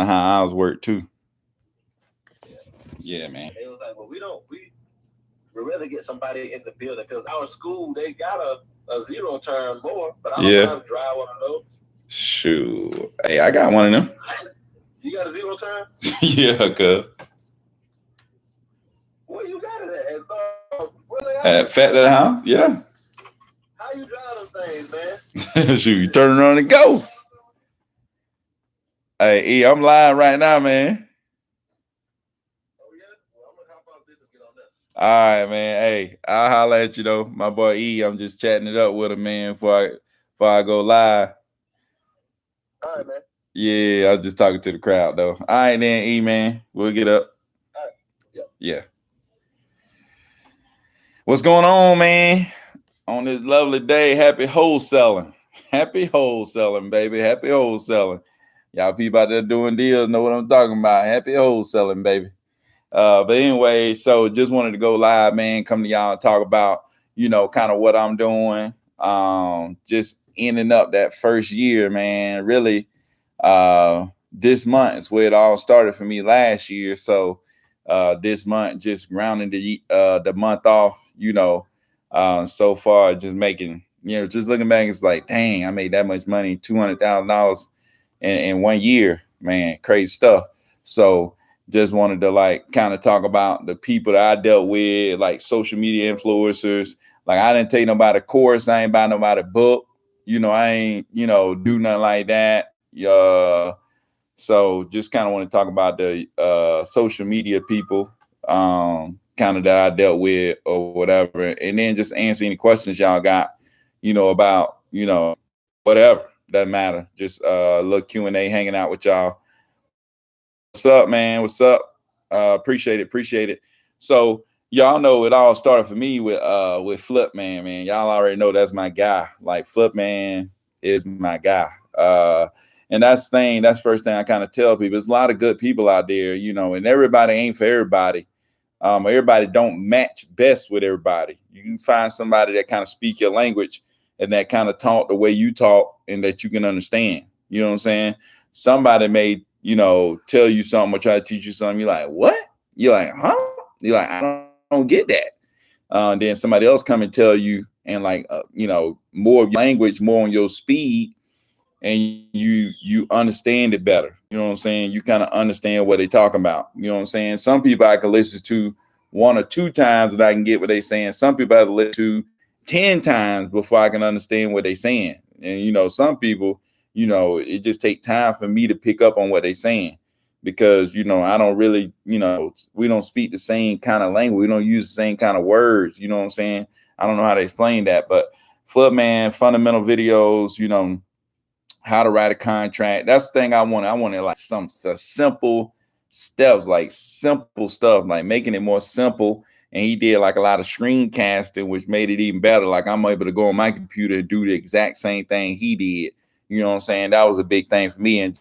how ours work too. Yeah, man. They was like, well, we rather get somebody in the building because our school they got a zero turn more, but I don't know Yeah. how to drive one of those. Shoot. Hey, I got one of them. You got a zero turn? Yeah, cuz. Where you got it at? Where they at? At Fat that house? Yeah. How you drive them things, Shoot, you man? turn around and go. Hey, E, I'm live right now, man. Oh yeah. Well, I'm gonna hop off this and get on that. All right, man. Hey, I'll holler at you though. My boy E, I'm just chatting it up with him, man, before I go live. All right, man. Yeah, I was just talking to the crowd though. All right then, E man. We'll get up. All right. Yeah. Yeah. What's going on, man? On this lovely day, happy wholesaling. Happy wholesaling, baby. Happy wholesaling. Y'all people out there doing deals know what I'm talking about. Happy wholesaling, baby. But anyway, so just wanted to go live, man. Come to y'all and talk about, kind of what I'm doing. Just ending up that first year, man. Really, this month is where it all started for me last year. So this month, just rounding the month off, so far, just making, just looking back, it's like, dang, I made that much money, $200,000 in 1 year, man, crazy stuff. So just wanted to like kind of talk about the people that I dealt with, like social media influencers. Like I didn't take nobody course, I ain't buy nobody book, I ain't, do nothing like that. So just kind of want to talk about the social media people, kind of that I dealt with or whatever, and then just answer any questions y'all got, about whatever that matter. Just a little Q&A, hanging out with y'all. What's up, man? What's up? Appreciate it. So y'all know it all started for me with Flip Man, man. Y'all already know that's my guy. Like Flip Man is my guy. And that's first thing I kind of tell people. There's a lot of good people out there, and everybody ain't for everybody. Everybody don't match best with everybody. You can find somebody that kind of speak your language and that kind of talk the way you talk and that you can understand. You know what I'm saying? Somebody may, tell you something or try to teach you something. You're like, what? You're like, huh? You're like, I don't get that. Then somebody else come and tell you and like, more of your language, more on your speed, and you understand it better. You know what I'm saying? You kind of understand what they talking about. You know what I'm saying? Some people I can listen to one or two times and I can get what they saying. Some people I have to listen to 10 times before I can understand what they saying. And some people, it just take time for me to pick up on what they saying because I don't really, we don't speak the same kind of language. We don't use the same kind of words. You know what I'm saying? I don't know how to explain that, but Flip Man, fundamental videos, how to write a contract. That's the thing I wanted. I wanted like some simple steps, like simple stuff, like making it more simple. And he did like a lot of screencasting, which made it even better. Like I'm able to go on my computer and do the exact same thing he did. You know what I'm saying? That was a big thing for me. And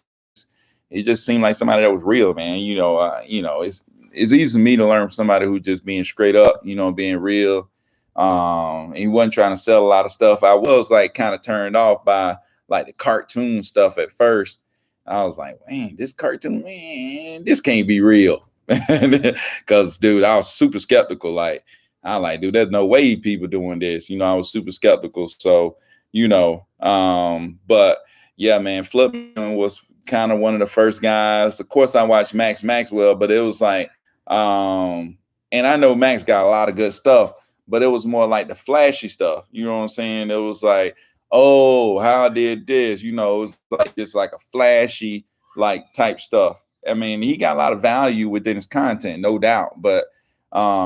it just seemed like somebody that was real, man. It's easy for me to learn from somebody who just being straight up, being real. He wasn't trying to sell a lot of stuff. I was like kind of turned off by like the cartoon stuff at first. I was like, man, this cartoon, man, this can't be real. Cause dude, I was super skeptical. Like, I like, dude, there's no way people doing this. I was super skeptical. So, but yeah, man, Flipping was kind of one of the first guys. Of course, I watched Max Maxwell, but it was like, and I know Max got a lot of good stuff, but it was more like the flashy stuff. You know what I'm saying? It was like, oh, how I did this, it was like just like a flashy like type stuff. I mean, he got a lot of value within his content, no doubt, but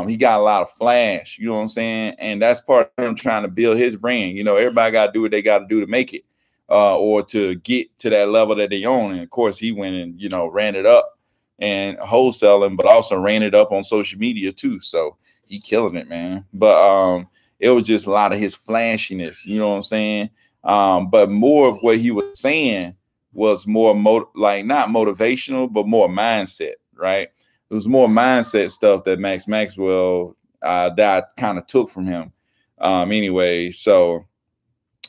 he got a lot of flash, you know what I'm saying? And that's part of him trying to build his brand. Everybody got to do what they got to do to make it or to get to that level that they own. And of course, he went and, ran it up and wholesaling, but also ran it up on social media too. So he killing it, man. But it was just a lot of his flashiness, you know what I'm saying? But more of what he was saying was more not motivational, but more mindset, right? It was more mindset stuff that Max Maxwell that I kind of took from him. Anyway, so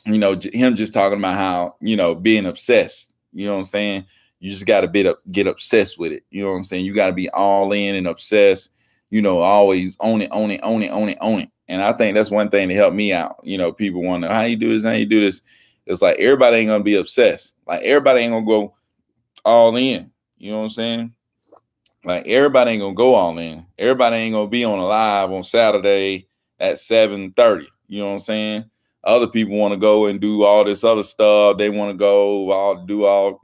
him just talking about how being obsessed, you know what I'm saying? You just got to get obsessed with it. You know what I'm saying? You got to be all in and obsessed, always own it, own it, own it, own it, own it. And I think that's one thing to help me out. People wonder how you do this, how you do this. It's like everybody ain't gonna be obsessed. Like everybody ain't gonna go all in. You know what I'm saying? Like everybody ain't gonna go all in. Everybody ain't gonna be on a live on Saturday at 7:30. You know what I'm saying? Other people want to go and do all this other stuff. They want to go do all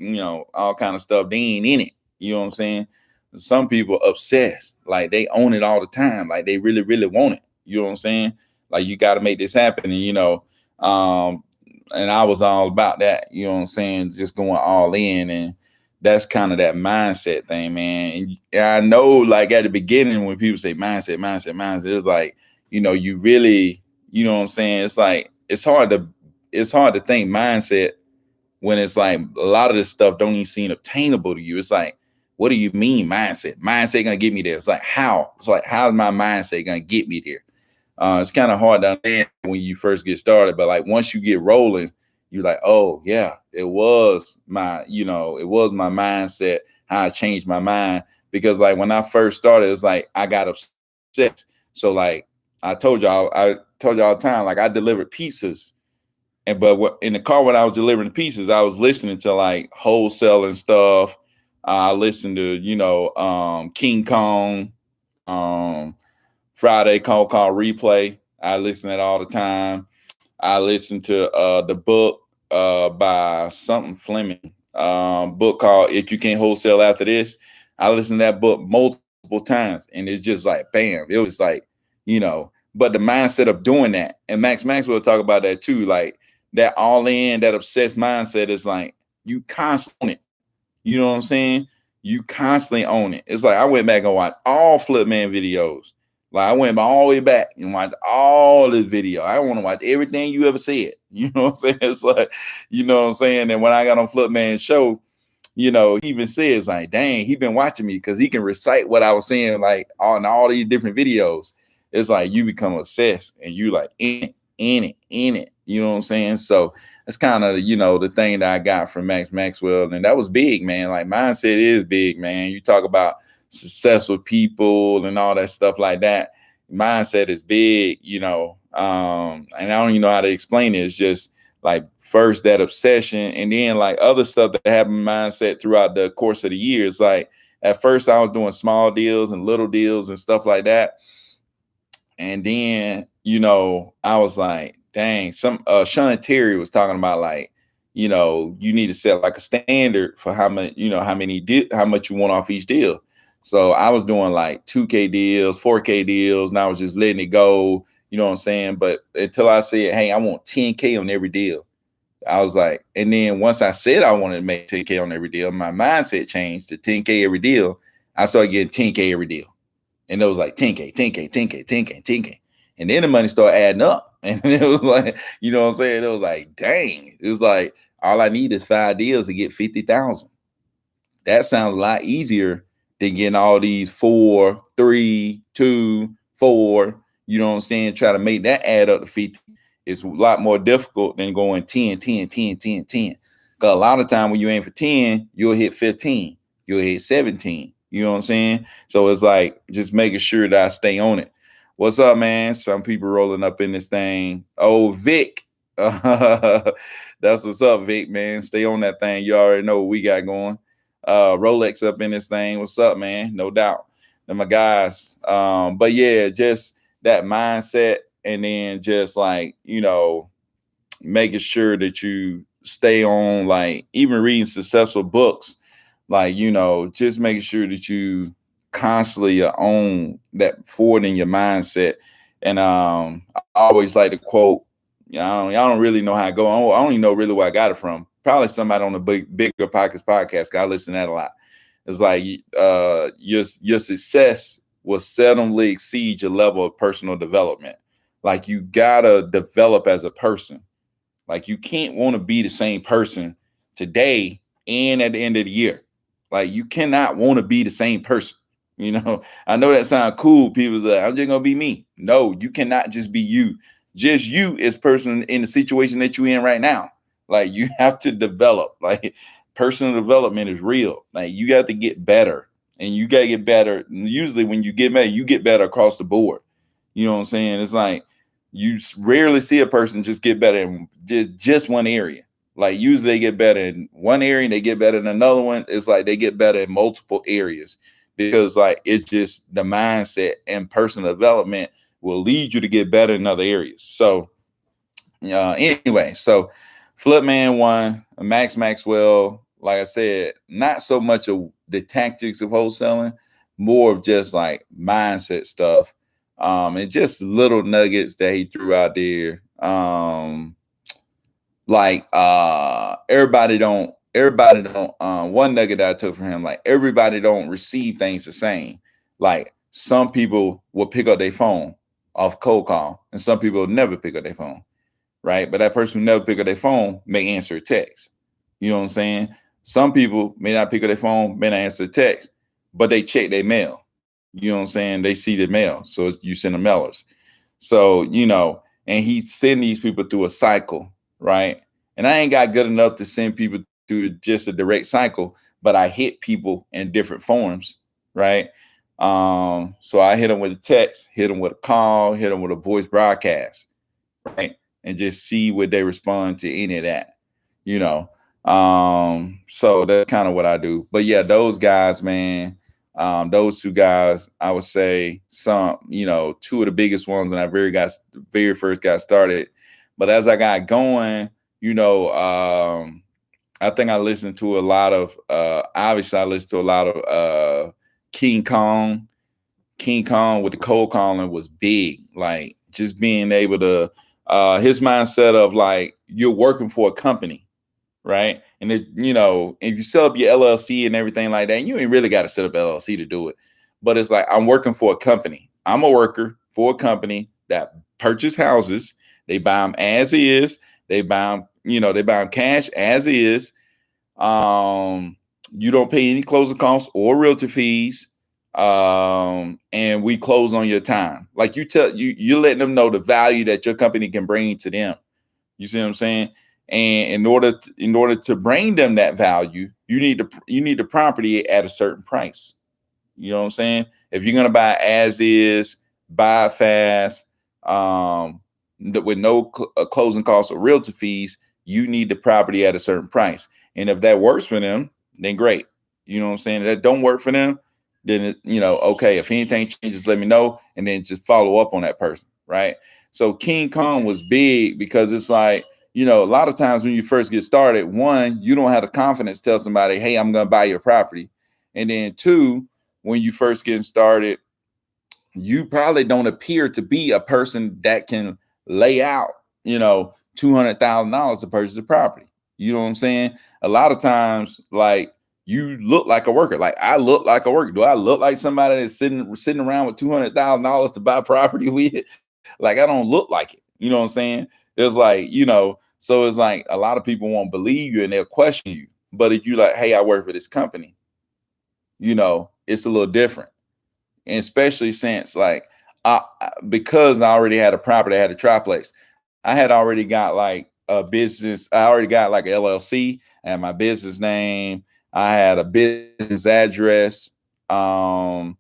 kind of stuff. They ain't in it. You know what I'm saying? Some people obsessed. Like they own it all the time. Like they really, really want it. You know what I'm saying? Like you got to make this happen. And I was all about that. You know what I'm saying? Just going all in. And that's kind of that mindset thing, man. And I know, like at the beginning, when people say mindset, it's like, you really, you know what I'm saying? It's like it's hard to think mindset when it's like a lot of this stuff don't even seem obtainable to you. It's like, what do you mean mindset? Mindset gonna get me there? It's like how? It's like how's my mindset gonna get me there? It's kind of hard to understand when you first get started, but like once you get rolling, you're like, oh yeah, it was my mindset, how I changed my mind. Because like when I first started, it's like I got upset. So like I told y'all all the time, like I delivered pizzas. But in the car when I was delivering pizzas, I was listening to like wholesaling stuff. I listened to, King Kong, Friday call replay. I listen to that all the time. I listened to the book by something Fleming, book called If You Can't Wholesale After This. I listened to that book multiple times, and it's just like, bam, it was like, but the mindset of doing that, and Max Maxwell talk about that too, like that all in, that obsessed mindset is like, you constantly own it. You know what I'm saying? You constantly own it. It's like, I went back and watched all Flipman videos. Like I went all the way back and watched all this video. I want to watch everything you ever said. You know what I'm saying? It's like, you know what I'm saying? And when I got on Flipman's show, he even says like, dang, he been watching me because he can recite what I was saying, like on all these different videos. It's like you become obsessed and you like in it. You know what I'm saying? So that's kind of, the thing that I got from Max Maxwell. And that was big, man. Like mindset is big, man. You talk about successful people and all that stuff like that. Mindset is big, and I don't even know how to explain it. It's just like first that obsession, and then like other stuff that happened in mindset throughout the course of the years. Like at first I was doing small deals and little deals and stuff like that. And then, I was like, dang, Sean Terry was talking about like, you need to set like a standard for how much, how much you want off each deal. So I was doing like 2K deals, 4K deals, and I was just letting it go, you know what I'm saying? But until I said, hey, I want 10K on every deal. I was like, and then once I said I wanted to make 10K on every deal, my mindset changed to 10K every deal. I started getting 10K every deal. And it was like 10K, 10K, 10K, 10K, 10K. And then the money started adding up. And it was like, you know what I'm saying? It was like, dang. It was like, all I need is 5 deals to get 50,000. That sounds a lot easier than getting all these 4, 3, 2, 4. You know what I'm saying? Try to make that add up to 50. It's a lot more difficult than going 10, 10, 10, 10, 10. Because a lot of time when you aim for 10, you'll hit 15. You'll hit 17. You know what I'm saying? So it's like just making sure that I stay on it. What's up, man? Some people rolling up in this thing. Oh, Vic. That's what's up, Vic, man. Stay on that thing. You already know what we got going. Rolex up in this thing. What's up, man? No doubt. They're my guys. But yeah, just that mindset, and then just like, making sure that you stay on, like even reading successful books, like, just making sure that you constantly own that forward in your mindset. And I always like to quote, y'all don't really know how I go. I don't even know really where I got it from. Probably somebody on the Bigger Pockets podcast. I listen to that a lot. It's like your success will seldomly exceed your level of personal development. Like you gotta develop as a person. Like you can't want to be the same person today and at the end of the year. Like you cannot want to be the same person. I know that sounds cool. People's like, I'm just gonna be me. No, you cannot just be you. Just you as person in the situation that you're in right now. Like you have to develop. Like personal development is real. Like you got to get better, and you got to get better. Usually when you get better across the board. You know what I'm saying? It's like you rarely see a person just get better in just one area. Like usually they get better in one area and they get better in another one. It's like they get better in multiple areas because like it's just the mindset and personal development will lead you to get better in other areas. So anyway, so Flipman won, Max Maxwell, like I said, not so much of the tactics of wholesaling, more of just like mindset stuff. And just little nuggets that he threw out there. Everybody don't one nugget that I took from him, like everybody don't receive things the same. Like some people will pick up their phone off cold call and some people will never pick up their phone, right? But that person who never pick up their phone may answer a text. You know what I'm saying? Some people may not pick up their phone, may not answer a text, but they check their mail. You know what I'm saying? They see the mail. So you send them mailers. So, and he send these people through a cycle, right? And I ain't got good enough to send people through just a direct cycle, but I hit people in different forms, right? So I hit them with a text, hit them with a call, hit them with a voice broadcast, right? And just see what they respond to any of that, So that's kind of what I do. But yeah, those guys, man, those two guys, I would say two of the biggest ones when I very first got started. But as I got going, I think I listened to a lot of, obviously I listened to a lot of King Kong. King Kong with the cold calling was big. Like just being able to, his mindset of like, you're working for a company. Right. And if you set up your LLC and everything like that, you ain't really got to set up LLC to do it. But it's like, I'm working for a company. I'm a worker for a company that purchase houses. They buy them as is. They buy them cash as is. You don't pay any closing costs or realty fees. And we close on your time. Like you're letting them know the value that your company can bring to them. You see what I'm saying? And in order to bring them that value, you need the property at a certain price. You know what I'm saying? If you're gonna buy as is, buy fast, with no closing costs or realty fees, you need the property at a certain price. And if that works for them, then great. You know what I'm saying? If that don't work for them, then okay. If anything changes, let me know, and then just follow up on that person, right? So King Kong was big because it's like, a lot of times when you first get started, one, you don't have the confidence to tell somebody, hey, I'm going to buy your property. And then two, when you first get started, you probably don't appear to be a person that can lay out, $200,000 to purchase a property. You know what I'm saying? A lot of times, like, you look like a worker. Like I look like a worker. Do I look like somebody that's sitting around with $200,000 to buy property with? Like I don't look like it. You know what I'm saying? It's like, so it's like a lot of people won't believe you and they'll question you. But if you like, hey, I work for this company, it's a little different. And especially since like, because I already had a property, I had a triplex. I had already got like a business. I already got like an LLC. I had my business name. I had a business address. So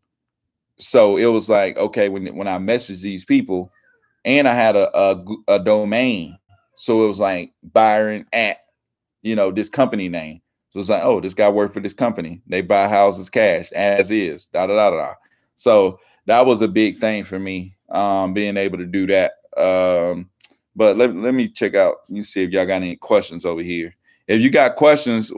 it was like, okay, when I messaged these people, and I had a domain. So it was like Byron at, this company name. So it's like, oh, this guy worked for this company. They buy houses cash as is, da, da, da, da. So that was a big thing for me, being able to do that. But let me check out, you see if y'all got any questions over here. If you got questions,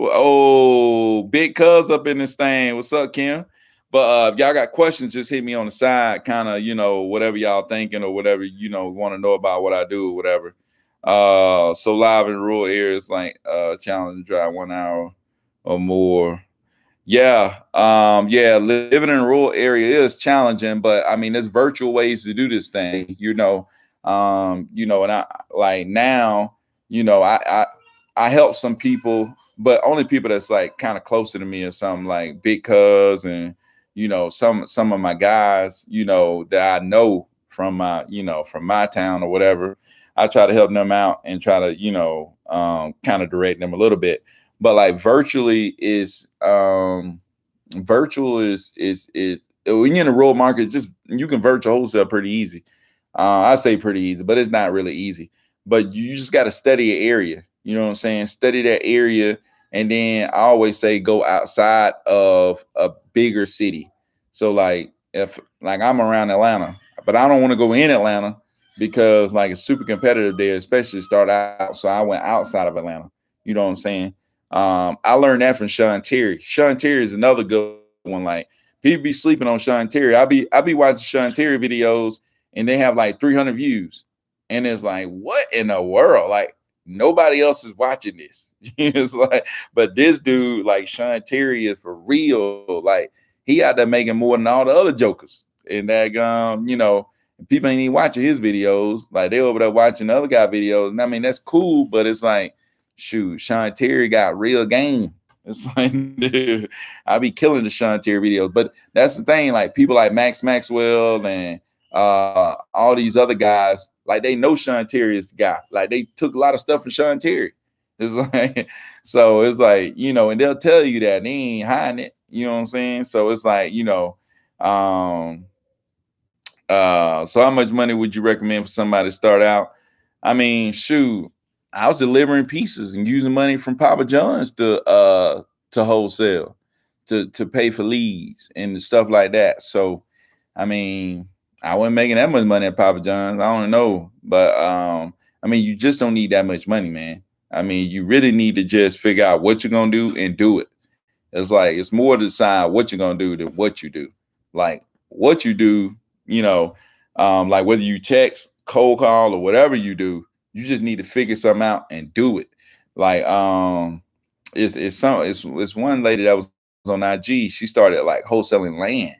big cuz up in this thing. What's up, Kim? But if y'all got questions, just hit me on the side, kind of, whatever y'all thinking or whatever, want to know about what I do or whatever. So live in rural areas, like challenge to drive 1 hour or more. Yeah. Living in a rural area is challenging, but I mean, there's virtual ways to do this thing, and I like now, I help some people, but only people that's like kind of closer to me or something, like big cuz and some of my guys, that I know from my town or whatever. I try to help them out and try to, kind of direct them a little bit. but like virtual is when you're in the rural market, just you can virtual wholesale pretty easy. I say pretty easy, but it's not really easy. But you just got to study an area. You know what I'm saying? Study that area, and then I always say go outside of a bigger city. So like if like I'm around Atlanta, but I don't want to go in Atlanta because like it's super competitive there, especially to start out. So I went outside of Atlanta. You know what I'm saying? I learned that from Sean Terry. Sean Terry is another good one. Like people be sleeping on Sean Terry. I be watching Sean Terry videos and they have like 300 views. And it's like, what in the world? Like nobody else is watching this. It's like, but this dude, like Sean Terry, is for real. Like he out there making more than all the other jokers. And that people ain't even watching his videos. Like they over there watching the other guy videos. And I mean, that's cool, but it's like, shoot, Sean Terry got real game. It's like, dude, I be killing the Sean Terry videos. But that's the thing, like people like Max Maxwell and all these other guys, like they know Sean Terry is the guy. Like they took a lot of stuff from Sean Terry. It's like, so it's like, and they'll tell you that they ain't hiding it. You know what I'm saying? So it's like, um, so how much money would you recommend for somebody to start out? I mean, shoot, I was delivering pieces and using money from Papa John's to wholesale, to pay for leads and stuff like that. So, I mean, I wasn't making that much money at Papa John's. I don't know, but I mean, you just don't need that much money, man. I mean, you really need to just figure out what you're gonna do and do it. It's like it's more to decide what you're gonna do than what you do. Like what you do, like whether you text, cold call, or whatever you do, you just need to figure something out and do it. Like it's one lady that was on IG. She started like wholesaling land.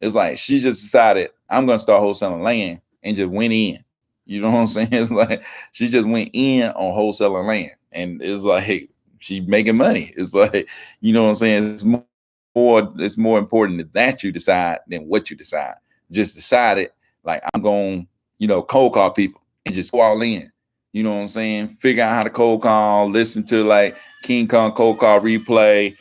It's like she just decided I'm gonna start wholesaling land and just went in. You know what I'm saying? It's like she just went in on wholesaling land, and it's like hey, she making money. It's like you know what I'm saying. It's more important that you decide than what you decide. Just decide it. Like I'm going, cold call people and just go all in. You know what I'm saying? Figure out how to cold call. Listen to like King Kong cold call replay.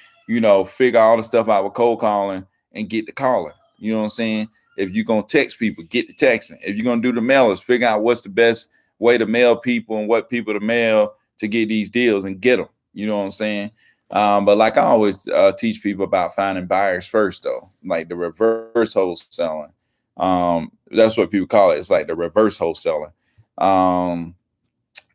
Figure all the stuff out with cold calling and get the calling. You know what I'm saying? If you're going to text people, get the texting. If you're going to do the mailers, figure out what's the best way to mail people and what people to mail to get these deals and get them. You know what I'm saying? But like I always teach people about finding buyers first, though, like the reverse wholesaling. That's what people call it. It's like the reverse wholesaling.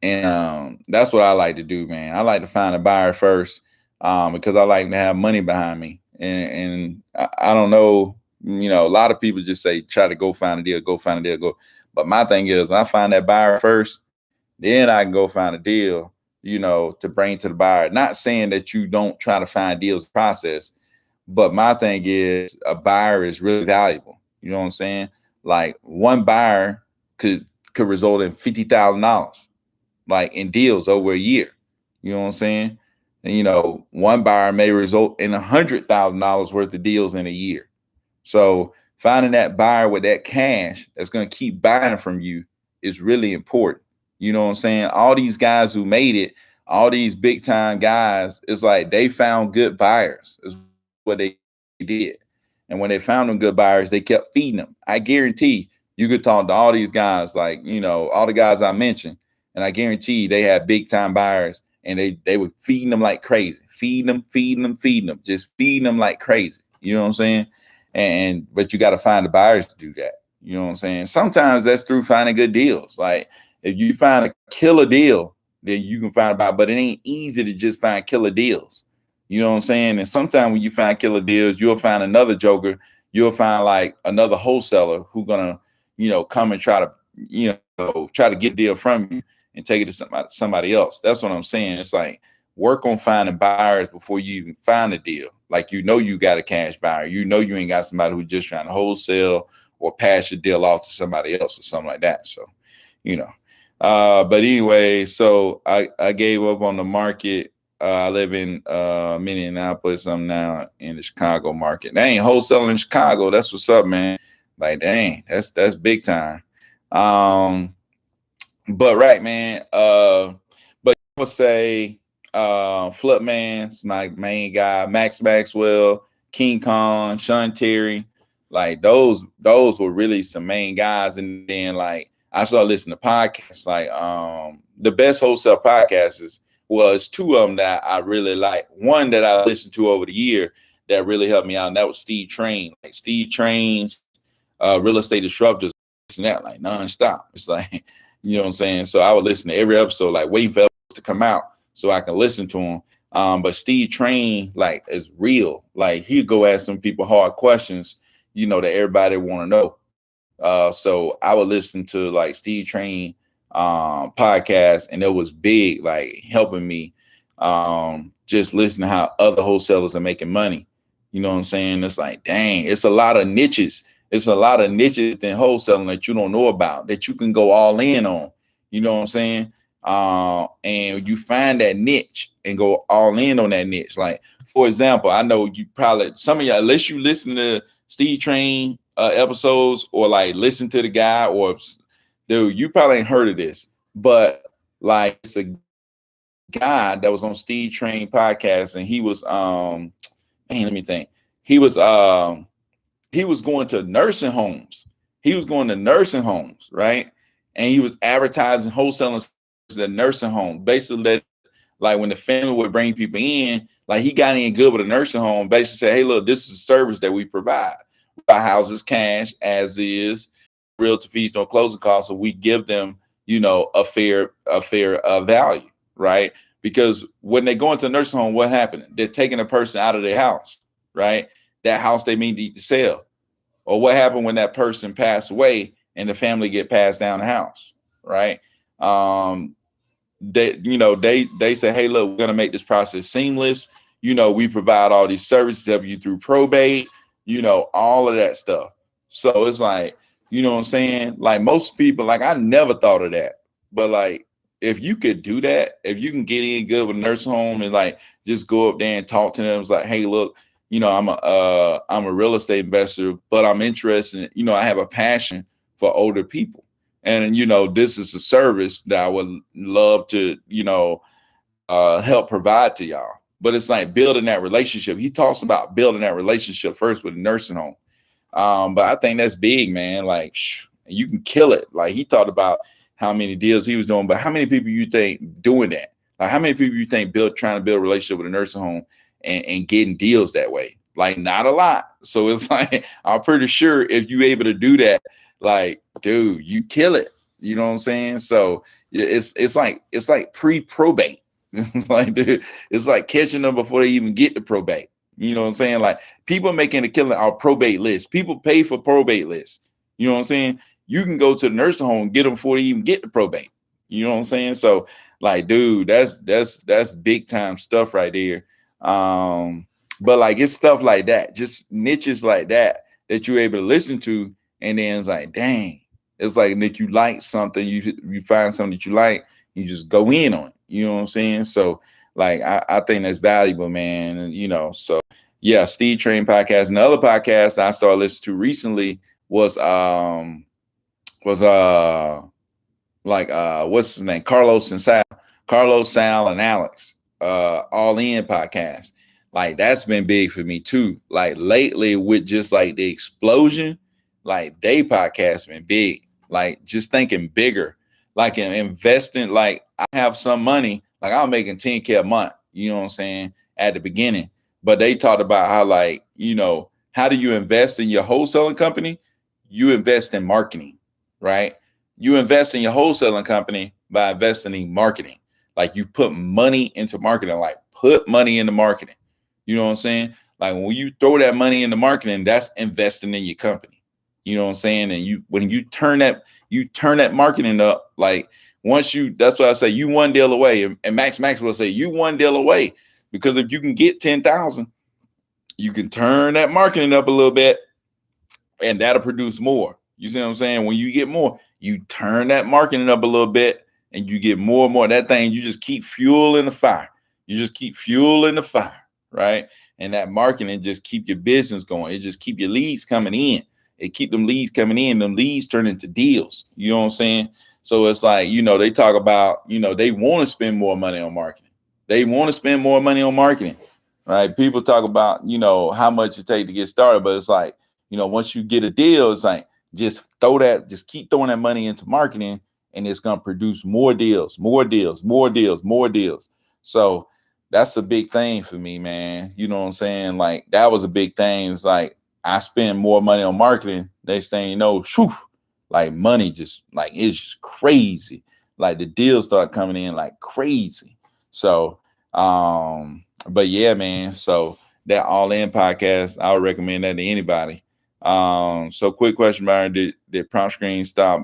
And that's what I like to do, man. I like to find a buyer first because I like to have money behind me. And I don't know, a lot of people just say, try to go find a deal, go find a deal, go. But my thing is, when I find that buyer first, then I can go find a deal, to bring to the buyer. Not saying that you don't try to find deals process, but my thing is a buyer is really valuable. You know what I'm saying? Like one buyer could result in $50,000 like in deals over a year. You know what I'm saying? And one buyer may result in $100,000 worth of deals in a year. So finding that buyer with that cash that's going to keep buying from you is really important. You know what I'm saying? All these guys who made it, all these big time guys, it's like they found good buyers is what they did. And when they found them good buyers, they kept feeding them. I guarantee you could talk to all these guys, like, all the guys I mentioned, and I guarantee they had big time buyers and they were feeding them like crazy, feeding them, just feeding them like crazy. You know what I'm saying? But you got to find the buyers to do that. You know what I'm saying? Sometimes that's through finding good deals. Like if you find a killer deal, then you can find a buyer, but it ain't easy to just find killer deals. You know what I'm saying? And sometimes when you find killer deals, you'll find another joker. You'll find like another wholesaler who gonna, come and try to, try to get a deal from you and take it to somebody else. That's what I'm saying. It's like work on finding buyers before you even find a deal. Like you got a cash buyer. You ain't got somebody who's just trying to wholesale or pass your deal off to somebody else or something like that. So, but anyway, so I gave up on the market. I live in Minneapolis. I'm now in the Chicago market. They ain't wholesaling in Chicago. That's what's up, man. Like, dang, that's big time. But right, man. But I would say Flipman's my main guy, Max Maxwell, King Kong, Sean Terry. Like those were really some main guys. And then like I started listening to podcasts. Like the best wholesale podcasts was two of them that I really like. One that I listened to over the year that really helped me out, and that was Steve Train. Like Steve Train's Real Estate Disruptors, and that like nonstop. It's like, you know what I'm saying? So I would listen to every episode, like waiting for episodes to come out so I can listen to them. But Steve Train, like, is real. Like, he'd go ask some people hard questions, you know, that everybody want to know. So I would listen to like Steve Train podcast, and it was big, like helping me just listen to how other wholesalers are making money. You know what I'm saying? It's like, dang, it's a lot of niches. It's a lot of niches in wholesaling that you don't know about that you can go all in on. You know what I'm saying? And you find that niche and go all in on that niche. Like, for example, I know you probably, some of y'all, unless you listen to Steve Train episodes or like listen to the guy, or dude, you probably ain't heard of this, but like it's a guy that was on Steve Train podcast, and he was man, let me think. He was going to nursing homes. He was going to nursing homes, right? And he was advertising wholesaling the nursing home. Basically, that like when the family would bring people in, like he got in good with a nursing home, basically said, hey, look, this is a service that we provide. We buy houses cash as is, realtor fees, no closing costs. So we give them, you know, a fair value, right? Because when they go into a nursing home, what happened? They're taking a person out of their house, right? That house they may need to sell. Or what happened when that person passed away and the family get passed down the house, right? They say, hey, look, we're gonna make this process seamless. You know, we provide all these services, help you through probate, you know, all of that stuff. So it's like, you know what I'm saying? Like most people, like I never thought of that. But like if you could do that, if you can get in good with a nursing home and like just go up there and talk to them, it's like, hey, look, you know, I'm a real estate investor, but I'm interested in, you know, I have a passion for older people. And, you know, this is a service that I would love to, you know, help provide to y'all. But it's like building that relationship. He talks about building that relationship first with a nursing home. But I think that's big, man. Like you can kill it. Like he talked about how many deals he was doing, but how many people you think doing that? Like how many people you think trying to build a relationship with a nursing home and getting deals that way? Like not a lot. So it's like, I'm pretty sure if you able to do that, like, dude, you kill it. You know what I'm saying? So it's like pre-probate. Like, dude, it's like catching them before they even get to probate. You know what I'm saying? Like people making a killing our probate list. People pay for probate lists. You know what I'm saying? You can go to the nursing home and get them before they even get to probate. You know what I'm saying? So like, dude, that's big time stuff right there. But like it's stuff like that, just niches like that you're able to listen to, and then it's like, dang, it's like Nick, you like something, you find something that you like, you just go in on it. You know what I'm saying? So like I think that's valuable, man. And you know, so yeah, Steve Train podcast. Another podcast I started listening to recently was what's his name? Carlos, Sal, and Alex, All In podcast. Like that's been big for me too. Like lately with just like the explosion, like they podcast been big. Like just thinking bigger, like investing. Like I have some money, like I'm making 10K a month, you know what I'm saying, at the beginning. But they talked about how, like, you know, how do you invest in your wholesaling company? You invest in marketing, right? You invest in your wholesaling company by investing in marketing. Like you put money into marketing, like put money into marketing. You know what I'm saying? Like when you throw that money into marketing, that's investing in your company. You know what I'm saying? And when you turn that marketing up, like that's why I say you one deal away. And Max will say you one deal away, because if you can get 10,000, you can turn that marketing up a little bit and that'll produce more. You see what I'm saying? When you get more, you turn that marketing up a little bit and you get more and more. That thing, you just keep fueling the fire. You just keep fueling the fire, right? And that marketing just keep your business going. It just keep your leads coming in. It keep them leads coming in. Them leads turn into deals. You know what I'm saying? So it's like, you know, they talk about, you know, they want to spend more money on marketing. they want to spend more money on marketing, right? People talk about, you know, how much it take to get started, but it's like, you know, once you get a deal, it's like, just keep throwing that money into marketing, and it's going to produce more deals, more deals, more deals, more deals. So that's a big thing for me, man. You know what I'm saying? Like, that was a big thing. It's like, I spend more money on marketing. Next thing you know, shoo, like money just like, it's just crazy. Like the deals start coming in like crazy. So, but yeah, man. So that All In podcast, I would recommend that to anybody. So quick question, Byron, did prompt screen stop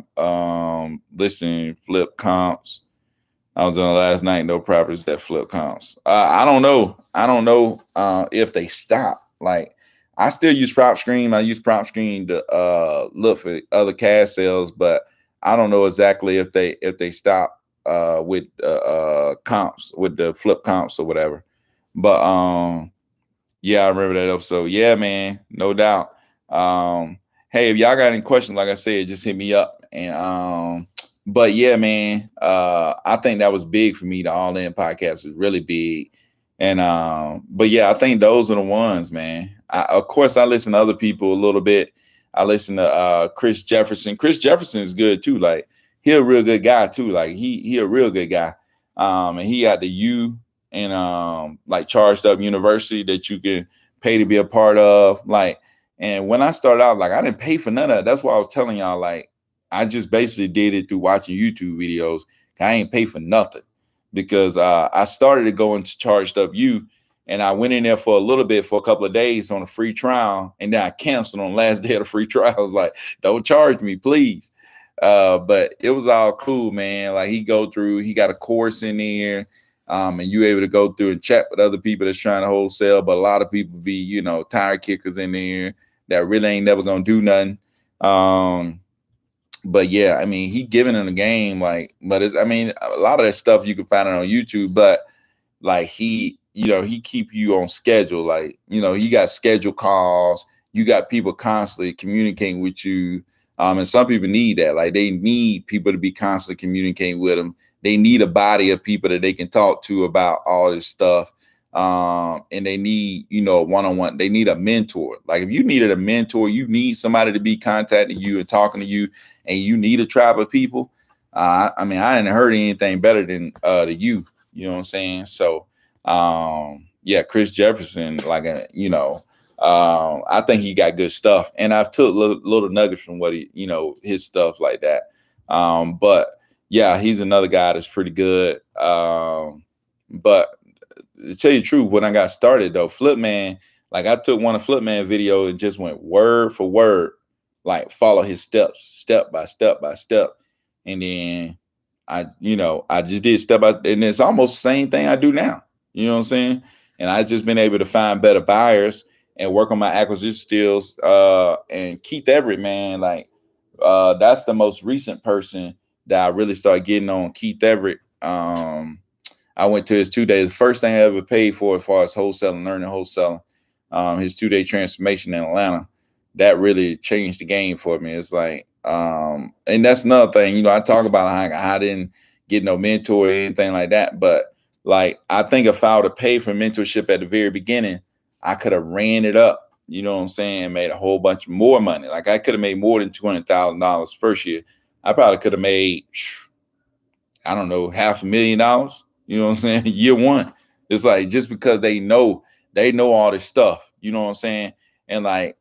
listing flip comps? I was on last night, no properties that flip comps. I don't know. I don't know if they stop. Like, I still use prop screen. I use prop screen to look for other cash sales, but I don't know exactly if they stop with comps, with the flip comps or whatever. But yeah, I remember that episode. Yeah, man, no doubt. Hey, if y'all got any questions, like I said, just hit me up. And but yeah, man, I think that was big for me. The All In podcast was really big. And but yeah, I think those are the ones, man. Of course, I listen to other people a little bit. I listen to Chris Jefferson. Chris Jefferson is good too. Like, he a real good guy too. Like, he a real good guy. And he got the U and like Charged Up University that you can pay to be a part of. Like, and when I started out, like, I didn't pay for none of that. That's why I was telling y'all, like, I just basically did it through watching YouTube videos. I ain't pay for nothing, because I started to go into Charged Up U, and I went in there for a little bit, for a couple of days on a free trial, and then I canceled on the last day of the free trial. I was like, don't charge me, please. But it was all cool, man. Like, he got a course in there, and you able to go through and chat with other people that's trying to wholesale. But a lot of people be, you know, tire kickers in there that really ain't never gonna do nothing. But yeah, I mean, he giving them the game, like, but it's, I mean, a lot of that stuff you can find it on YouTube, but like, he keep you on schedule. Like, you know, you got scheduled calls, you got people constantly communicating with you. And some people need that. Like, they need people to be constantly communicating with them. They need a body of people that they can talk to about all this stuff. And they need, you know, one-on-one. They need a mentor. Like, if you needed a mentor, you need somebody to be contacting you and talking to you, and you need a tribe of people. I mean, I hadn't heard anything better than the you know what I'm saying? So yeah, Chris Jefferson, like, I think he got good stuff, and I've took little nuggets from what he, you know, his stuff like that. But yeah, he's another guy that's pretty good. But to tell you the truth, when I got started though, Flipman, like, I took one of Flipman video and just went word for word, like, follow his steps, step by step by step. And then I just did step by, and it's almost the same thing I do now. You know what I'm saying? And I just been able to find better buyers and work on my acquisition skills. And Keith Everett, man, like, that's the most recent person that I really started getting on. Keith Everett. I went to his 2 days. The first thing I ever paid for as far as wholesaling, learning wholesaling, his 2-day transformation in Atlanta. That really changed the game for me. It's like, and that's another thing, you know, I talk about how I didn't get no mentor or anything like that. But like, I think if I would have paid for mentorship at the very beginning, I could have ran it up, you know what I'm saying, made a whole bunch more money. Like, I could have made more than $200,000 first year. I probably could have made, I don't know, $500,000. You know what I'm saying? Year one. It's like, just because they know all this stuff, you know what I'm saying? And like,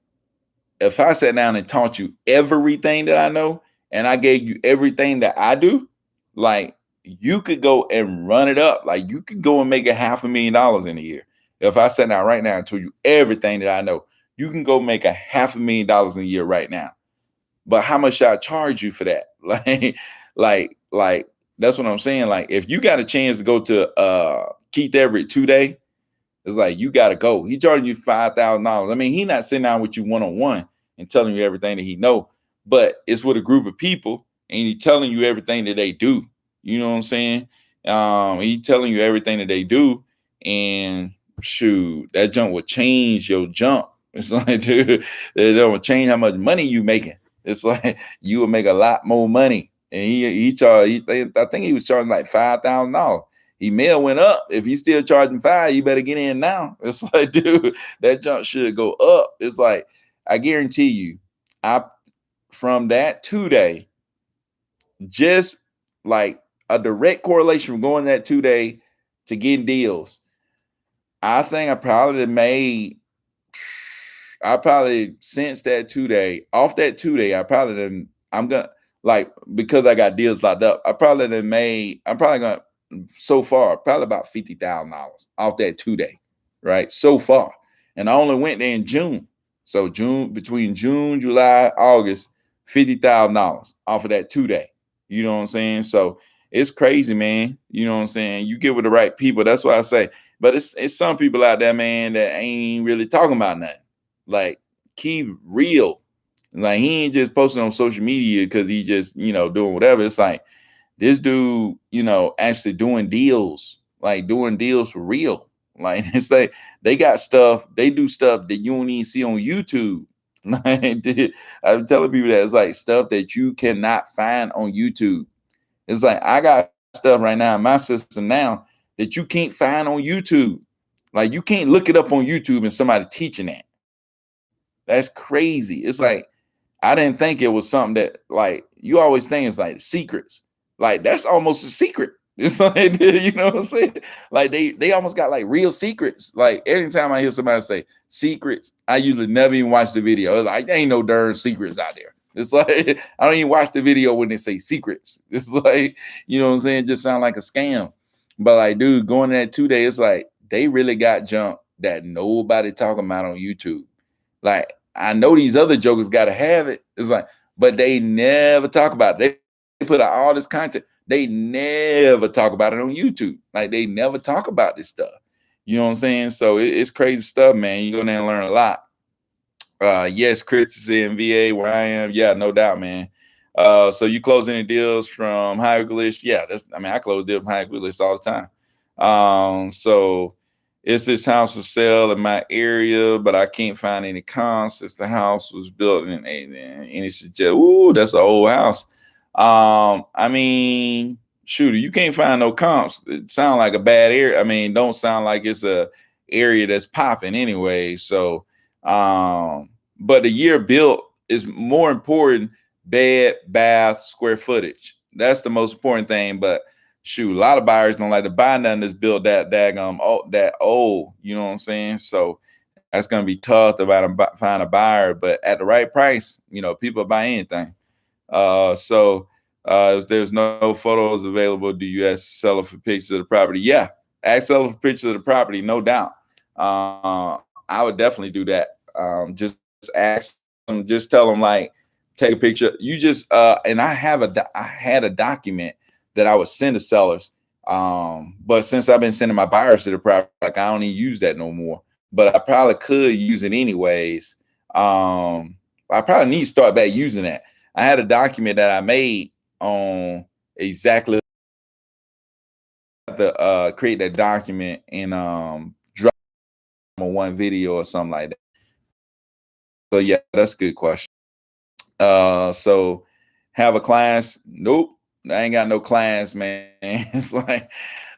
if I sat down and taught you everything that I know, and I gave you everything that I do, like, you could go and run it up. Like, you could go and make $500,000 in a year. If I sat down right now and told you everything that I know, you can go make $500,000 in a year right now. But how much should I charge you for that? Like, that's what I'm saying. Like, if you got a chance to go to Keith Everett 2-day, it's like, you got to go. He charging you $5,000. I mean, he not sitting down with you one-on-one and telling you everything that he know, but it's with a group of people, and he telling you everything that they do. You know what I'm saying? He telling you everything that they do, and shoot, that jump will change your jump. It's like, dude, it don't change how much money you making. It's like, you will make a lot more money. And I think he was charging like $5,000. Email went up. If you still charging $5, you better get in now. It's like, dude, that junk should go up. It's like, I guarantee you, from that 2-day, just like a direct correlation from going that 2-day to getting deals, I think I probably since that 2-day, off that 2-day, I'm gonna, like, because I got deals locked up, I'm probably gonna, so far, probably about $50,000 off that 2-day, right? So far. And I only went there in June. So between June, July, August, $50,000 off of that 2-day. You know what I'm saying? So it's crazy, man. You know what I'm saying? You get with the right people. That's why I say, but it's some people out there, man, that ain't really talking about nothing. Like, keep real. Like, he ain't just posting on social media because he just, doing whatever. It's like, this dude, actually doing deals for real. Like, it's like they do stuff that you don't even see on YouTube. Like, I'm telling people that it's like stuff that you cannot find on YouTube. It's like, I got stuff right now in my system now that you can't find on YouTube. Like, you can't look it up on YouTube and somebody teaching that. That's crazy. It's like, I didn't think it was something that, like, you always think it's like secrets. Like, that's almost a secret. It's like, you know what I'm saying? Like, they almost got like real secrets. Like, anytime I hear somebody say secrets, I usually never even watch the video. It's like, there ain't no darn secrets out there. It's like, I don't even watch the video when they say secrets. It's like, you know what I'm saying? It just sound like a scam. But like, dude, going to that 2-day, it's like, they really got junk that nobody talking about on YouTube. Like, I know these other jokers got to have it. It's like, but they never talk about it. They put out all this content. They never talk about it on YouTube. Like, they never talk about this stuff. You know what I'm saying? So it's crazy stuff, man. You go there and learn a lot. Yes, Chris is in VA where I am. Yeah, no doubt, man. So you close any deals from hieroglyphs? Yeah, I close deals from hieroglyphs all the time. So it's this house for sale in my area, but I can't find any comps since the house was built in any suggest. Ooh, that's an old house. Shooter, you can't find no comps. It sound like a bad area. Don't sound like it's a area that's popping anyway. So, but the year built is more important. Bed, bath, square footage. That's the most important thing. But shoot, a lot of buyers don't like to buy nothing that's built that old. You know what I'm saying? So that's gonna be tough to find a buyer. But at the right price, people buy anything. If there's no photos available, do you ask the seller for pictures of the property? Yeah, ask seller for pictures of the property, no doubt. I would definitely do that. Just ask them, just tell them, like, take a picture. You just and I had a document that I would send to sellers. But since I've been sending my buyers to the property, like, I don't even use that no more. But I probably could use it anyways. I probably need to start back using that. I had a document that I made on exactly to create that document and drop on one video or something like that. So yeah, that's a good question. So have a class? Nope, I ain't got no class, man. It's like,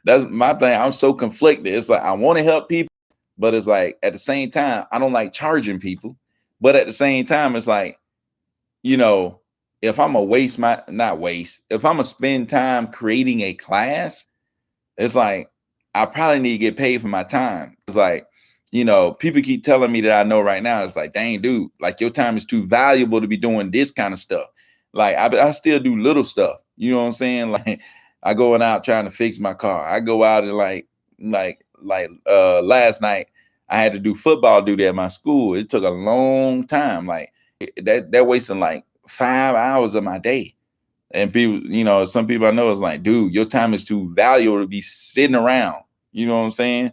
that's my thing. I'm so conflicted. It's like, I want to help people, but it's like, at the same time, I don't like charging people. But at the same time, it's like, if I'm if I'm gonna spend time creating a class, it's like, I probably need to get paid for my time. It's like, people keep telling me that I know right now. It's like, dang, dude, like, your time is too valuable to be doing this kind of stuff. Like, I still do little stuff. You know what I'm saying? Like, I going out trying to fix my car. I go out and last night I had to do football duty at my school. It took a long time. Like, that wasting like 5 hours of my day. And people, some people I know is like, dude, your time is too valuable to be sitting around. You know what I'm saying?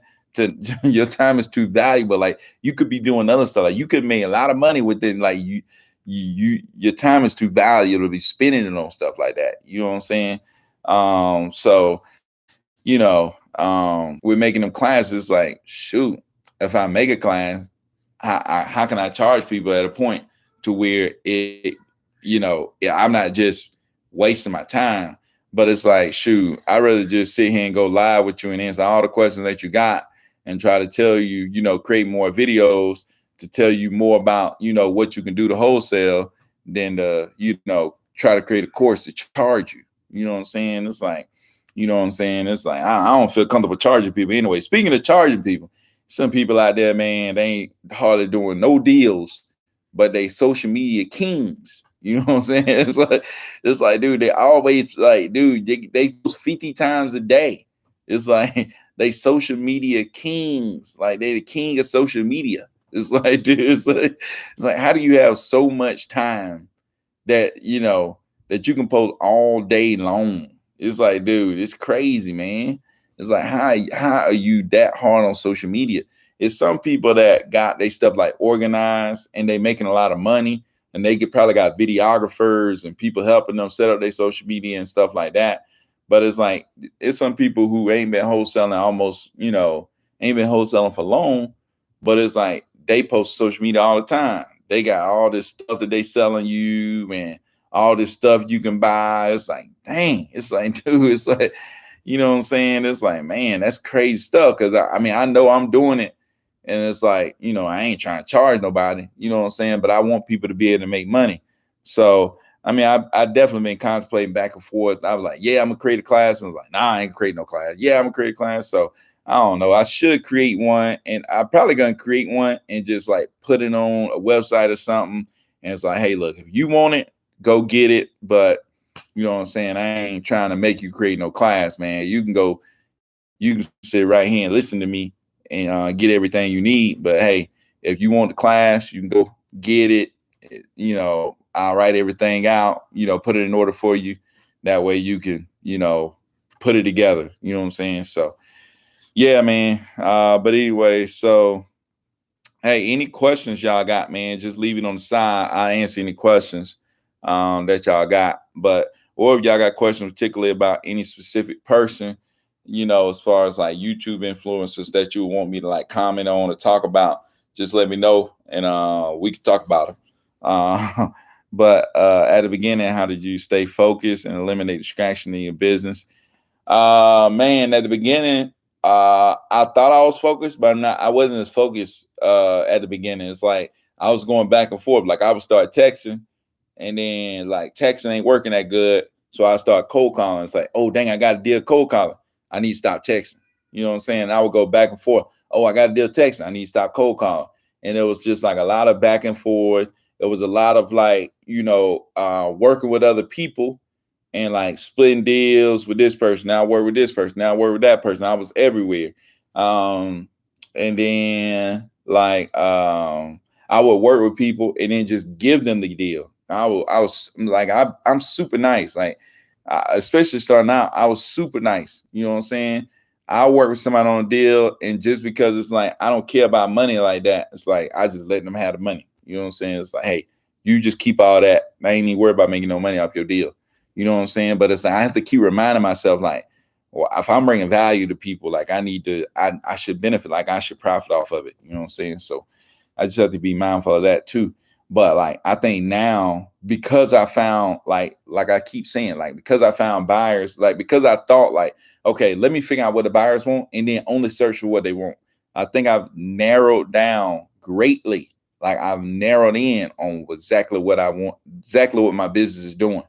Your time is too valuable. Like, you could be doing other stuff. Like, you could make a lot of money with it. Like, your time is too valuable to be spending it on stuff like that. You know what I'm saying? We're making them classes. Like, shoot, if I make a class, how can I charge people at a point to where I'm not just wasting my time, But it's like, shoot, I'd rather just sit here and go live with you and answer all the questions that you got and try to tell you, create more videos to tell you more about, what you can do to wholesale than to, try to create a course to charge you. You know what I'm saying? It's like, It's like, I don't feel comfortable charging people. Anyway, speaking of charging people, some people out there, man, they ain't hardly doing no deals, but they social media kings. You know what I'm saying? It's like, dude, they always like, dude, they post 50 times a day. It's like they social media kings. Like they the king of social media. It's like, dude, it's like, how do you have so much time that that you can post all day long? It's like, dude, it's crazy, man. It's like, how are you that hard on social media? It's some people that got their stuff like organized and they making a lot of money, and they probably got videographers and people helping them set up their social media and stuff like that. But it's like, it's some people who ain't been wholesaling almost, ain't been wholesaling for long, but it's like they post social media all the time. They got all this stuff that they selling you and all this stuff you can buy. It's like, dang, it's like, dude, it's like, you know what I'm saying? It's like, man, that's crazy stuff. Cause I know I'm doing it. And it's like, I ain't trying to charge nobody, you know what I'm saying? But I want people to be able to make money. So, I definitely been contemplating back and forth. I was like, yeah, I'm gonna create a class. And I was like, nah, I ain't create no class. Yeah, I'm gonna create a class. So I don't know. I should create one, and I'm probably gonna create one and just like put it on a website or something. And it's like, hey, look, if you want it, go get it. But you know what I'm saying? I ain't trying to make you create no class, man. You can sit right here and listen to me and get everything you need. But hey, if you want the class, you can go get it. I'll write everything out, put it in order for you. That way you can, put it together. You know what I'm saying? So yeah, man. But anyway, so hey, any questions y'all got, man, just leave it on the side. I'll answer any questions that y'all got. Or if y'all got questions particularly about any specific person, as far as like YouTube influencers that you want me to like comment on or talk about, just let me know and we can talk about them. But at the beginning, how did you stay focused and eliminate distraction in your business? Man, at the beginning, I thought I was focused, but I wasn't as focused at the beginning. It's like I was going back and forth. Like I would start texting, and then like texting ain't working that good. So I start cold calling. It's like, oh dang, I got a deal cold calling. I need to stop texting. You know what I'm saying? I would go back and forth. Oh, I got a deal texting. I need to stop cold calling. And it was just like a lot of back and forth. It was a lot of like, working with other people and like splitting deals with this person. Now I work with this person. Now I work with that person. I was everywhere. And then like I would work with people and then just give them the deal. I was like, I'm super nice. Like, especially starting out, I was super nice. You know what I'm saying? I work with somebody on a deal, and just because it's like I don't care about money like that, it's like I just let them have the money. You know what I'm saying? It's like, hey, you just keep all that. I ain't even worried about making no money off your deal. You know what I'm saying? But it's like I have to keep reminding myself, like, well, if I'm bringing value to people, like I should benefit, like I should profit off of it. You know what I'm saying? So I just have to be mindful of that too. But like I think now, because I found like I keep saying, like because I found buyers, like because I thought like, okay, let me figure out what the buyers want and then only search for what they want. I think I've narrowed down greatly. Like I've narrowed in on exactly what I want, exactly what my business is doing.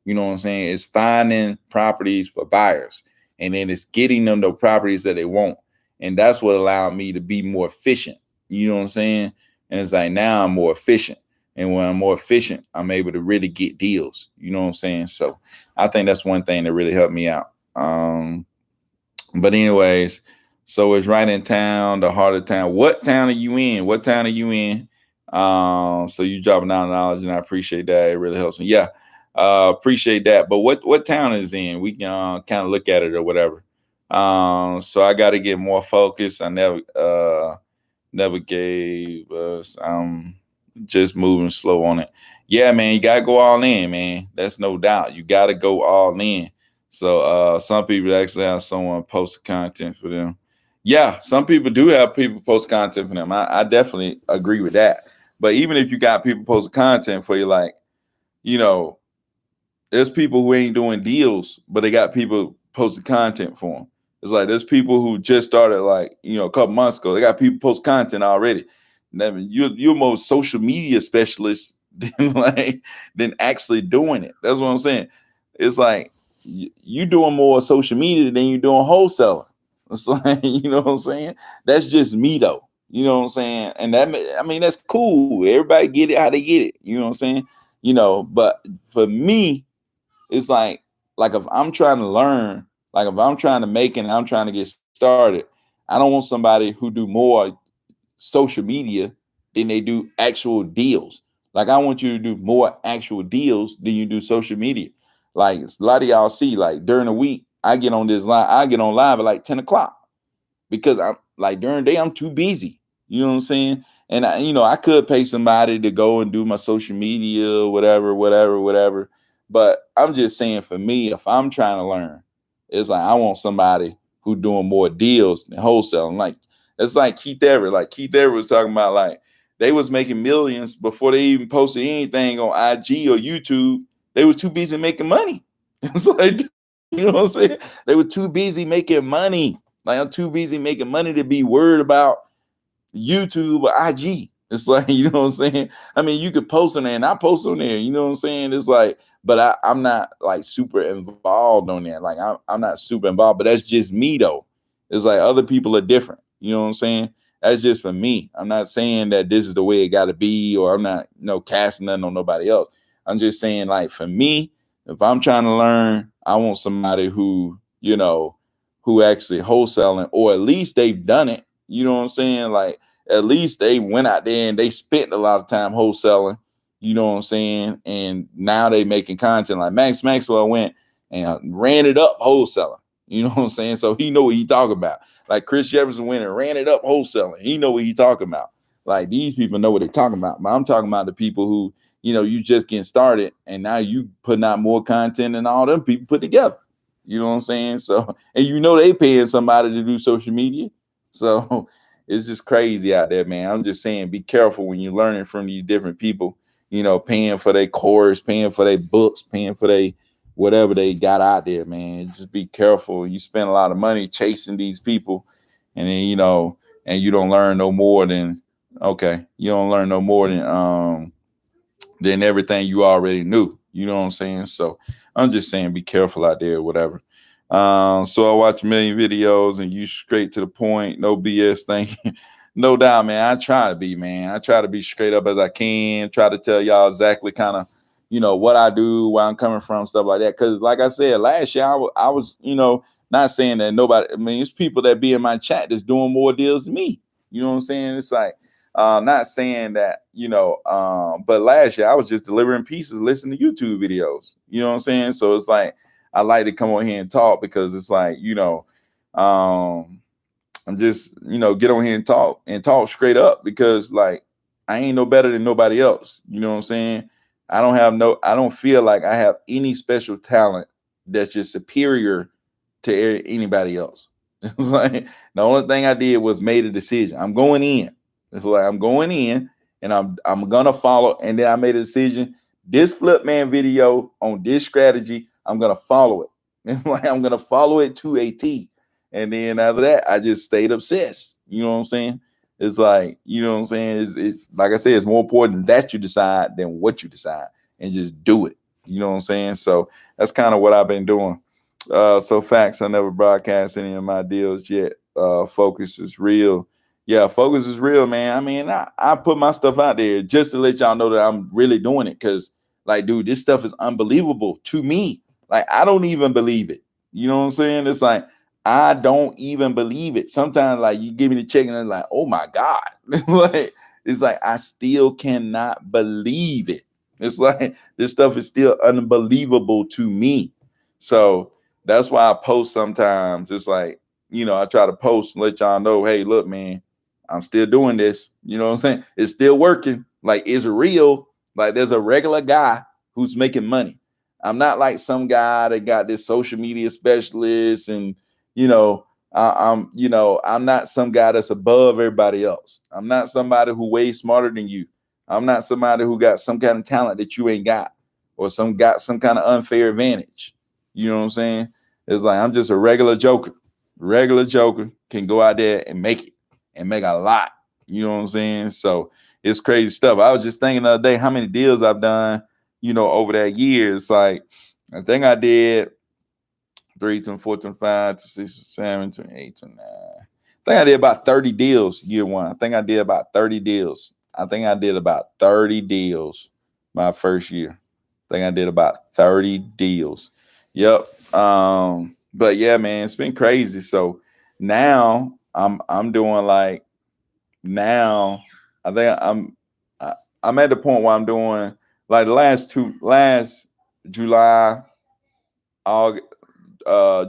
You know what I'm saying? It's finding properties for buyers, and then it's getting them the properties that they want. And that's what allowed me to be more efficient. You know what I'm saying? And it's like now I'm more efficient. And when I'm more efficient, I'm able to really get deals. You know what I'm saying? So I think that's one thing that really helped me out. But anyways, so it's right in town, the heart of town. What town are you in? What town are you in? So you dropping down knowledge, and I appreciate that. It really helps me. Yeah, appreciate that. But what town is in? We can kind of look at it or whatever. So I got to get more focused. I never gave us. Just moving slow on it. Yeah, man, you gotta go all in, man. That's no doubt. You gotta go all in. So some people actually have someone post content for them. Yeah, some people do have people post content for them. I definitely agree with that. But even if you got people post content for you, like, there's people who ain't doing deals, but they got people posting content for them. It's like there's people who just started, like, a couple months ago. They got people post content already. You're more social media specialist than actually doing it. That's what I'm saying. It's like you doing more social media than you doing wholesaling. It's like, you know what I'm saying? That's just me though. You know what I'm saying? And that's cool. Everybody get it how they get it. You know what I'm saying? But for me, it's like if I'm trying to learn, like if I'm trying to make it and I'm trying to get started, I don't want somebody who do more social media than they do actual deals. Like I want you to do more actual deals than you do social media. Like a lot of y'all see, like during the week, I get on this line, I get on live at like 10 o'clock because I'm like during the day I'm too busy. You know what I'm saying? And I could pay somebody to go and do my social media, whatever. But I'm just saying, for me, if I'm trying to learn, it's like I want somebody who doing more deals than wholesaling. Like it's like Keith Everett. Like Keith Everett was talking about, like they was making millions before they even posted anything on IG or YouTube. They was too busy making money. It's like, you know what I'm saying? They were too busy making money. Like I'm too busy making money to be worried about YouTube or IG. It's like, you know what I'm saying? I mean, you could post on there and I post on there, you know what I'm saying? It's like, but I'm not like super involved on that. Like I'm not super involved, but that's just me though. It's like other people are different. You know what I'm saying? That's just for me. I'm not saying that this is the way it got to be, or I'm not, casting nothing on nobody else. I'm just saying, like, for me, if I'm trying to learn, I want somebody who actually wholesaling, or at least they've done it. You know what I'm saying? Like, at least they went out there and they spent a lot of time wholesaling. You know what I'm saying? And now they making content. Like Max Maxwell went and ran it up wholesaling. You know what I'm saying? So he know what he talking about. Like Chris Jefferson went and ran it up wholesaling. He know what he talking about. Like these people know what they're talking about. But I'm talking about the people who, you just getting started and now you putting out more content than all them people put together. You know what I'm saying? So, and they paying somebody to do social media. So it's just crazy out there, man. I'm just saying, be careful when you're learning from these different people, paying for their course, paying for their books, paying for their whatever they got out there, man. Just be careful. You spend a lot of money chasing these people, and then, and you don't learn no more than, you don't learn no more than everything you already knew. You know what I'm saying? So I'm just saying, be careful out there, whatever. So I watch a million videos and you straight to the point, no BS thing. No doubt, man. I try to be, man. I try to be straight up as I can, try to tell y'all exactly kind of, what I do, where I'm coming from, stuff like that. Cause like I said, last year I was, not saying that nobody, I mean, it's people that be in my chat that's doing more deals than me. You know what I'm saying? It's like, not saying that, but last year I was just delivering pieces, listening to YouTube videos. You know what I'm saying? So it's like, I like to come on here and talk because it's like, I'm just, get on here and talk straight up because like I ain't no better than nobody else. You know what I'm saying? I don't feel like I have any special talent that's just superior to anybody else. It's like the only thing I did was made a decision. I'm going in. It's like I'm going in and I'm gonna follow. And then I made a decision. This flip man video on this strategy, I'm gonna follow it. It's like I'm gonna follow it to a T. And then after that, I just stayed obsessed. You know what I'm saying? It's like, you know what I'm saying? It's like I said, it's more important that you decide than what you decide, and just do it. You know what I'm saying? So that's kind of what I've been doing. So facts, I never broadcast any of my deals yet. Focus is real. Yeah, focus is real, man. I mean, I put my stuff out there just to let y'all know that I'm really doing it. Cause like, dude, this stuff is unbelievable to me. Like, I don't even believe it. You know what I'm saying? It's like, I don't even believe it. Sometimes like you give me the check and it's like, oh my God. Like, it's like, I still cannot believe it. It's like, this stuff is still unbelievable to me. So that's why I post sometimes. It's like, I try to post and let y'all know, hey, look, man, I'm still doing this. You know what I'm saying? It's still working. Like, it's real. Like, there's a regular guy who's making money. I'm not like some guy that got this social media specialist and, I'm not some guy that's above everybody else. I'm not somebody who way smarter than you. I'm not somebody who got some kind of talent that you ain't got. or got some kind of unfair advantage. You know what I'm saying? It's like I'm just a regular joker. Regular joker can go out there and make it and make a lot. You know what I'm saying? So it's crazy stuff. I was just thinking the other day how many deals I've done, over that year. It's like I think I did 3, 4, 5, 6, 7, 8, 9. I think I did about 30 deals year one. I think I did about 30 deals. I think I did about 30 deals my first year. I think I did about 30 deals. Yep. But yeah, man, it's been crazy. So now I'm doing like now I think I'm at the point where I'm doing like last July, August,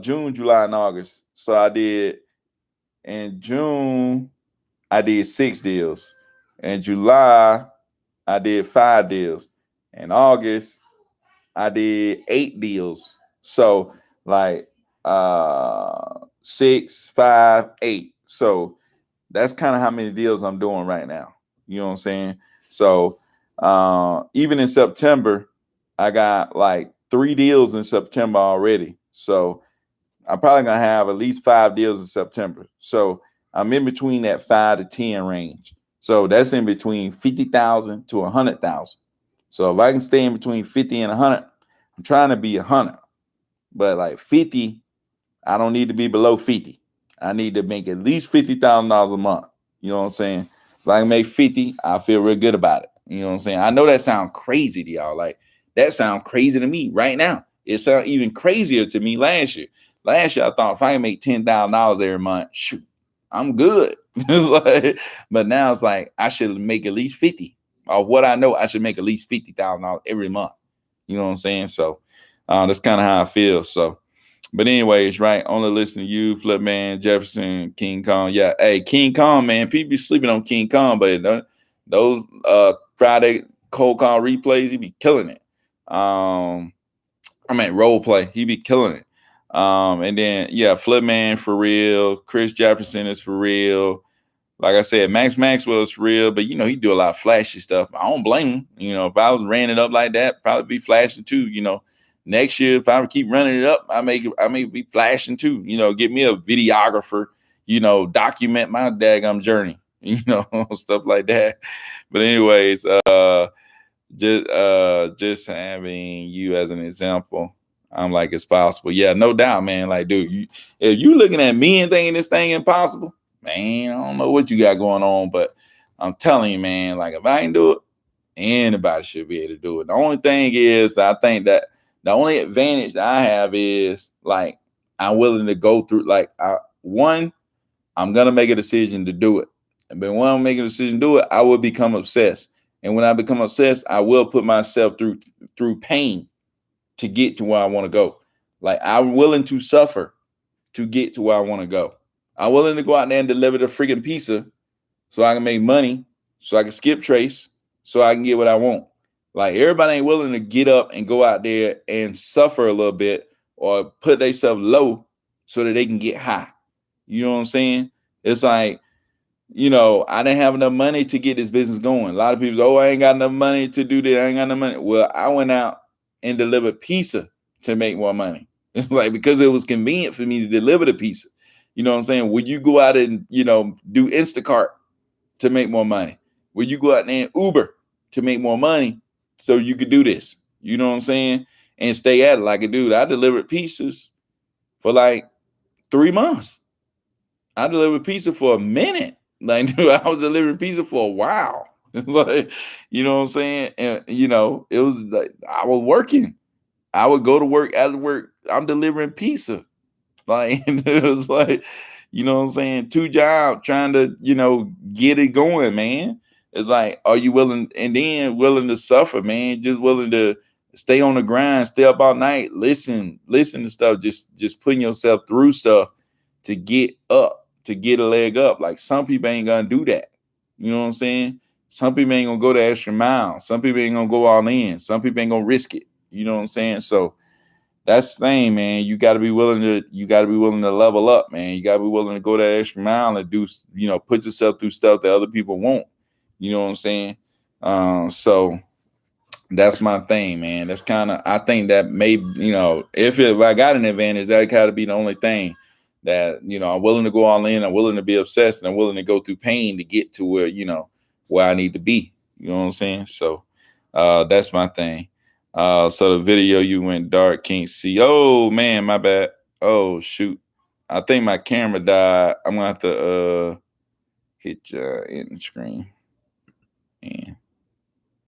June, July, and August. So I did in June, I did 6 deals. In July, I did 5 deals. In August, I did 8 deals. So like 6, 5, 8. So that's kind of how many deals I'm doing right now. You know what I'm saying? So even in September, I got like 3 deals in September already. So I'm probably gonna have at least 5 deals in September. So I'm in between that 5 to 10 range. So that's in between 50,000 to 100,000. So if I can stay in between 50 and 100, I'm trying to be 100. But like 50, I don't need to be below 50. I need to make at least $50,000 a month. You know what I'm saying? If I can make 50, I feel real good about it. You know what I'm saying? I know that sounds crazy to y'all. Like that sounds crazy to me right now. It sounds even crazier to me last year. Last year, I thought if I can make $10,000 every month, shoot, I'm good. But now it's like I should make at least 50. Of what I know, I should make at least $50,000 every month. You know what I'm saying? So that's kind of how I feel. So, but anyways, right? Only listen to you, Flipman, Jefferson, King Kong. Yeah, hey, King Kong, man. People be sleeping on King Kong, but those Friday cold call replays, he be killing it. Role play, he be killing it. And then Flipman for real. Chris Jefferson is for real. Like I said, Max Maxwell is for real, but he do a lot of flashy stuff. I don't blame him. If I was ran it up like that, probably be flashing too. Next year, if I would keep running it up, I may be flashing too. Get me a videographer. Document my daggum journey. Stuff like that. But anyways, just having you as an example, I'm like, it's possible. Yeah, no doubt, man. Like, dude, if you looking at me and thinking this thing impossible, man, I don't know what you got going on, but I'm telling you, man, like if I ain't do it, anybody should be able to do it. The only thing is, I think that the only advantage that I have is like I'm willing to go through. Like, I'm gonna make a decision to do it, but when I'm making a decision to do it, I will become obsessed. And when I become obsessed, I will put myself through pain to get to where I want to go. Like I'm willing to suffer to get to where I want to go. I'm willing to go out there and deliver the freaking pizza so I can make money, so I can skip trace, so I can get what I want. Like everybody ain't willing to get up and go out there and suffer a little bit or put themselves low so that they can get high. You know what I'm saying? It's like, I didn't have enough money to get this business going. A lot of people say, I ain't got enough money to do this. I ain't got enough money. Well, I went out and delivered pizza to make more money. It's like, because it was convenient for me to deliver the pizza. You know what I'm saying? Would you go out and, do Instacart to make more money? Would you go out and Uber to make more money so you could do this? You know what I'm saying? And stay at it like a dude. I delivered pizzas for like 3 months. I delivered pizza for a minute. Like, dude, I was delivering pizza for a while. It's like, you know what I'm saying? And, it was like I was working. I would go to work, after work, I'm delivering pizza. Like, it was like, you know what I'm saying? 2 jobs trying to, get it going, man. It's like, are you willing to suffer, man? Just willing to stay on the grind, stay up all night, listen to stuff, just putting yourself through stuff to get up, to get a leg up. Like some people ain't gonna do that. You know what I'm saying? Some people ain't gonna go the extra mile. Some people ain't gonna go all in. Some people ain't gonna risk it. You know what I'm saying? So that's the thing, man. You gotta be willing to level up, man. You gotta be willing to go that extra mile and do, put yourself through stuff that other people won't. You know what I'm saying? So That's my thing, man. That's kind of, I think that maybe, you know, if I got an advantage, that gotta be the only thing that, you know, I'm willing to go all in, I'm willing to be obsessed, and I'm willing to go through pain to get to where, you know, where I need to be. You know what I'm saying? So that's my thing. So the video, you went dark, can't see. Oh man, my bad. Oh shoot. I think my camera died. I'm gonna have to hit end screen.